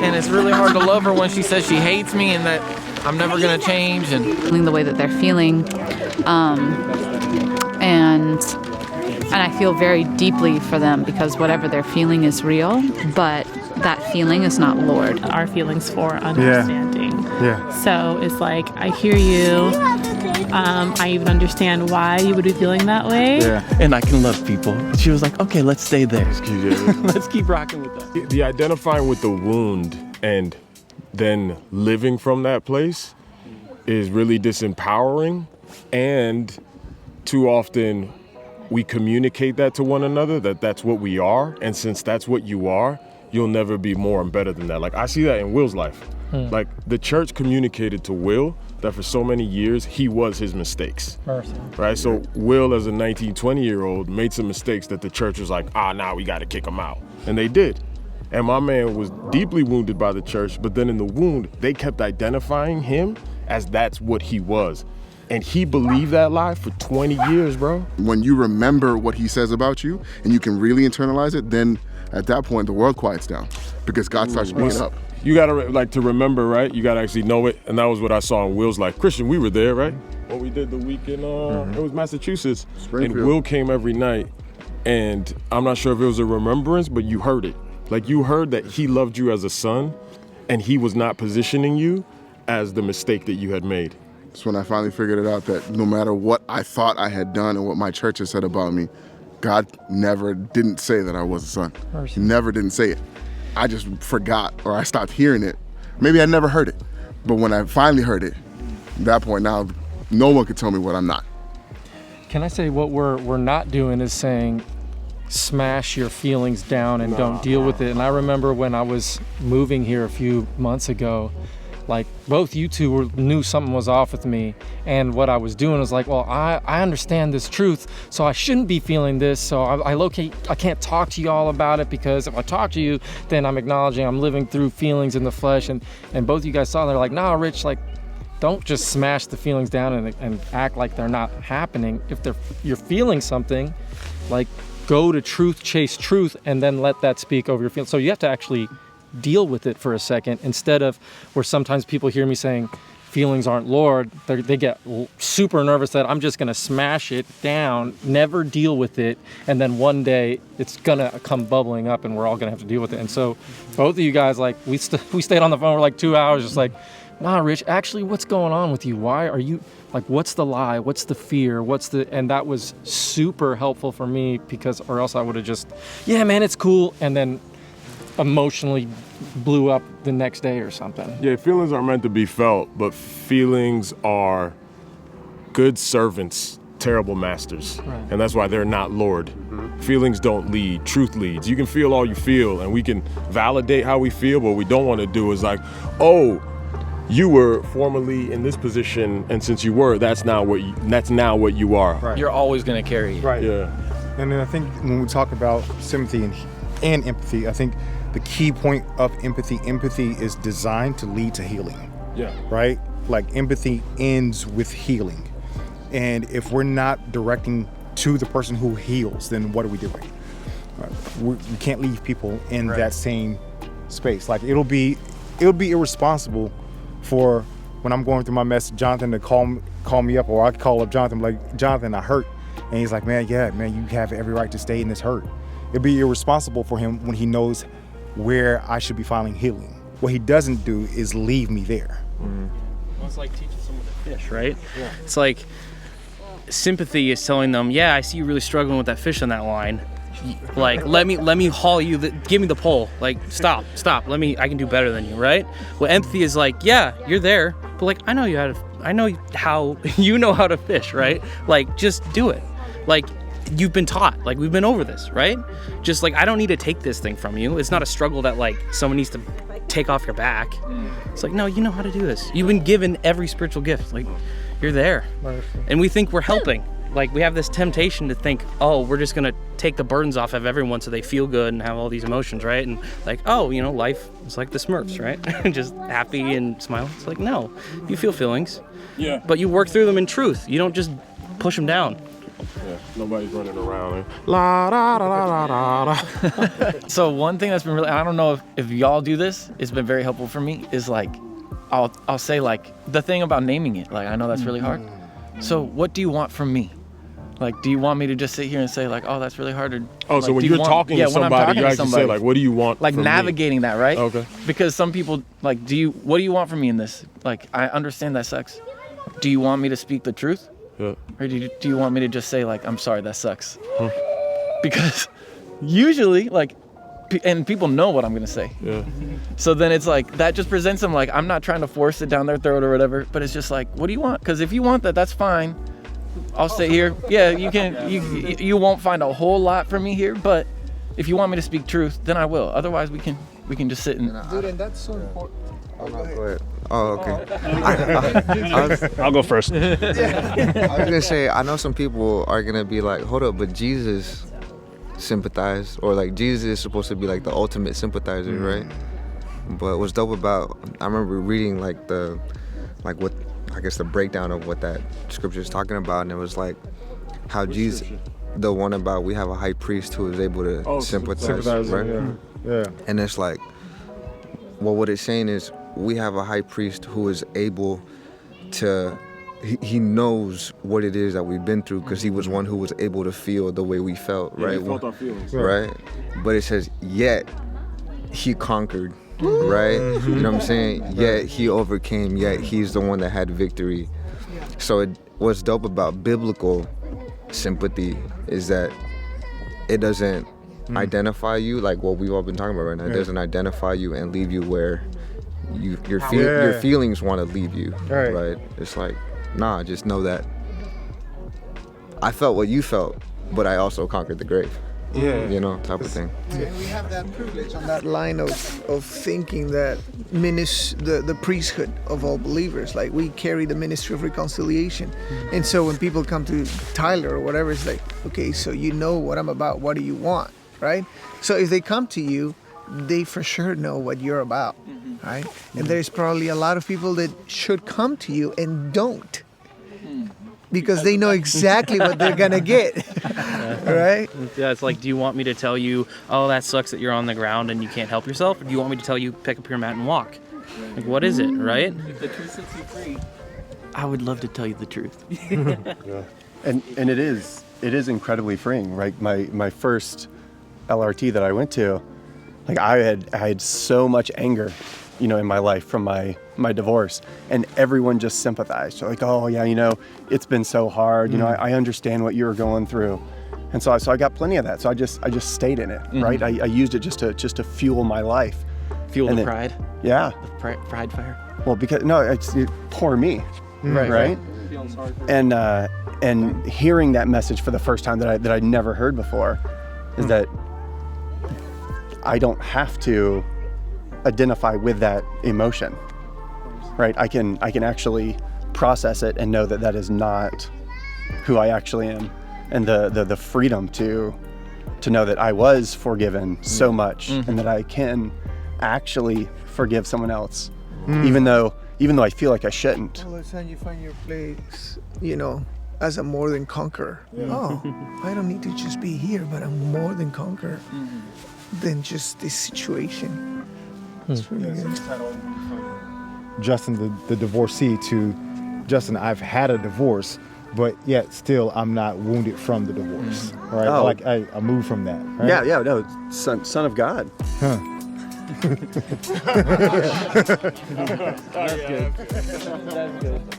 and it's really hard to love her when she says she hates me and that I'm never gonna change. And the way that they're feeling, and I feel very deeply for them because whatever they're feeling is real, but that feeling is not Lord. Our feelings for understanding. Yeah. So it's like, I hear you. I even understand why you would be feeling that way. Yeah. and I can love people. She was like, okay, let's stay there. Let's keep rocking with that. The identifying with the wound and then living from that place is really disempowering, and too often we communicate that to one another, that that's what we are, and since that's what you are, you'll never be more and better than that. Like, I see that in Will's life. Like, the church communicated to Will that for so many years he was his mistakes, right? So Will, as a 19, 20-year-old, made some mistakes that the church was like, now we got to kick him out, and they did. And my man was deeply wounded by the church, but then in the wound, they kept identifying him as that's what he was. And he believed that lie for 20 years, bro. When you remember what he says about you and you can really internalize it, then at that point, the world quiets down because God starts speaking up. You gotta, to remember, right? You gotta actually know it. And that was what I saw in Will's life. Christian, we were there, right? When we did the week in, it was Massachusetts. Springfield. And Will came every night. And I'm not sure if it was a remembrance, but you heard it. Like, you heard that he loved you as a son and he was not positioning you as the mistake that you had made. It's when I finally figured it out that no matter what I thought I had done and what my church had said about me, God never didn't say that I was a son. He never didn't say it. I just forgot, or I stopped hearing it. Maybe I never heard it. But when I finally heard it, at that point now, no one could tell me what I'm not. Can I say what we're not doing is saying smash your feelings down and don't deal with it. And I remember when I was moving here a few months ago, like, both you two knew something was off with me, and what I was doing was like, well, I understand this truth, so I shouldn't be feeling this, so I can't talk to you all about it, because if I talk to you, then I'm acknowledging I'm living through feelings in the flesh, and both of you guys saw, they're like, nah, Rich, like, don't just smash the feelings down and act like they're not happening. If you're feeling something, like, go to truth, chase truth, and then let that speak over your feelings. So you have to actually deal with it for a second, instead of where sometimes people hear me saying feelings aren't Lord, they get super nervous that I'm just going to smash it down, never deal with it, and then one day it's going to come bubbling up and we're all going to have to deal with it. And so both of you guys, like, we stayed on the phone for like 2 hours just like, nah, Rich, actually, what's going on with you? Why are you, like, what's the lie? What's the fear? And that was super helpful for me, because, or else I would have just, yeah, man, it's cool, and then emotionally blew up the next day or something. Yeah, feelings are meant to be felt, but feelings are good servants, terrible masters. Right. And that's why they're not Lord. Feelings don't lead, truth leads. You can feel all you feel, and we can validate how we feel, but what we don't want to do is like, oh, you were formerly in this position, and since you were, that's now what you are. Right. You're always gonna carry it. Right. Yeah. And then I think when we talk about sympathy and empathy, I think the key point of empathy is designed to lead to healing. Yeah. Right? Like, empathy ends with healing. And if we're not directing to the person who heals, then what are we doing? We can't leave people in that same space. Like, it'll be irresponsible for, when I'm going through my mess, Jonathan to call me up, or I call up Jonathan, like, Jonathan, I hurt. And he's like, man, you have every right to stay in this hurt. It'd be irresponsible for him when he knows where I should be finding healing. What he doesn't do is leave me there. Well, it's like teaching someone to fish, right? Yeah. It's like sympathy is telling them, yeah, I see you really struggling with that fish on that line. Like, let me haul you, give me the pole. Like, stop, I can do better than you, right? Well, empathy is like, yeah, you're there, but like, I know how you know how to fish, right? Like, just do it. Like, you've been taught, like, we've been over this, right? Just like, I don't need to take this thing from you. It's not a struggle that like someone needs to take off your back. It's like, no, you know how to do this. You've been given every spiritual gift. Like, you're there. And we think we're helping. Like, we have this temptation to think, oh, we're just gonna take the burdens off of everyone so they feel good and have all these emotions, right? And like, oh, life is like the Smurfs, right? Just happy and smiling. It's like, no, you feel feelings. Yeah. But you work through them in truth. You don't just push them down. Yeah, nobody's running around and la da da da da da. So one thing that's been really, I don't know if y'all do this, it's been very helpful for me, is like, I'll say like, the thing about naming it, like I know that's really hard. So what do you want from me? Like, do you want me to just sit here and say like, oh, that's really hard? Or, Oh, like, so when do you're you want, talking to when I'm somebody, talking you to actually somebody, say like, what do you want like from navigating that, right? Okay. Because some people like, what do you want from me in this? Like, I understand that sucks. Do you want me to speak the truth? Yeah. Or do you want me to just say like, I'm sorry, that sucks? Because usually like, and people know what I'm gonna say. Yeah. So then it's like, that just presents them like, I'm not trying to force it down their throat or whatever, but it's just like, what do you want? Because if you want that, that's fine. I'll stay here. Yeah, you can. You won't find a whole lot from me here, but if you want me to speak truth, then I will. Otherwise, we can just sit and. Dude, and that's so important. Oh, no, go ahead. Oh, okay. I'll go first. I was gonna say, I know some people are gonna be like, hold up, but Jesus sympathized, or like Jesus is supposed to be like the ultimate sympathizer, right? But what's dope about, I remember reading like the breakdown of what that scripture is talking about, and it was like how Jesus, the one about we have a high priest who is able to sympathize, right? Yeah. And it's like, well, what it's saying is we have a high priest who is able to, he knows what it is that we've been through, because he was one who was able to feel the way we felt, right? He felt our feelings. Right? But it says, yet he conquered, right? You know what I'm saying? Yet he overcame, yet he's the one that had victory. So what's dope about biblical sympathy is that it doesn't identify you like what we've all been talking about right now. It doesn't identify you and leave you where your feelings want to leave you, right? It's like, nah, just know that I felt what you felt, but I also conquered the grave. Yeah. You know, type of thing. And we have that privilege on that line of thinking that the priesthood of all believers, like we carry the ministry of reconciliation. And so when people come to Tyler or whatever, it's like, okay, so you know what I'm about, what do you want, right? So if they come to you, they for sure know what you're about, right? And there's probably a lot of people that should come to you and don't, because they know exactly what they're gonna get, right? Yeah, it's like, do you want me to tell you, oh, that sucks that you're on the ground and you can't help yourself? Or do you want me to tell you, pick up your mat and walk? Like, what is it, right? If the truth sets you free, I would love to tell you the truth. And it is incredibly freeing, right? My first LRT that I went to, like I had so much anger, you know, in my life from my divorce, and everyone just sympathized. So like, oh yeah, you know, it's been so hard, you know, I understand what you were going through. And so I got plenty of that. So I just stayed in it, right? I used it just to fuel my life. Fuel the pride. Yeah. The pride fire. Well, because poor me, right? And hearing that message for the first time that I'd never heard before is that I don't have to identify with that emotion, right? I can actually process it and know that that is not who I actually am, and the freedom to know that I was forgiven so much, and that I can actually forgive someone else, even though I feel like I shouldn't. All of a sudden you find your place, you know, as a more than conqueror. Oh, I don't need to just be here, but I'm more than conqueror than just this situation. It's really good. Justin, the divorcee, to Justin, I've had a divorce, but yet still I'm not wounded from the divorce. Right? Oh. Like I moved from that. Right? Yeah, no, son of God. Huh. That's good. That's good.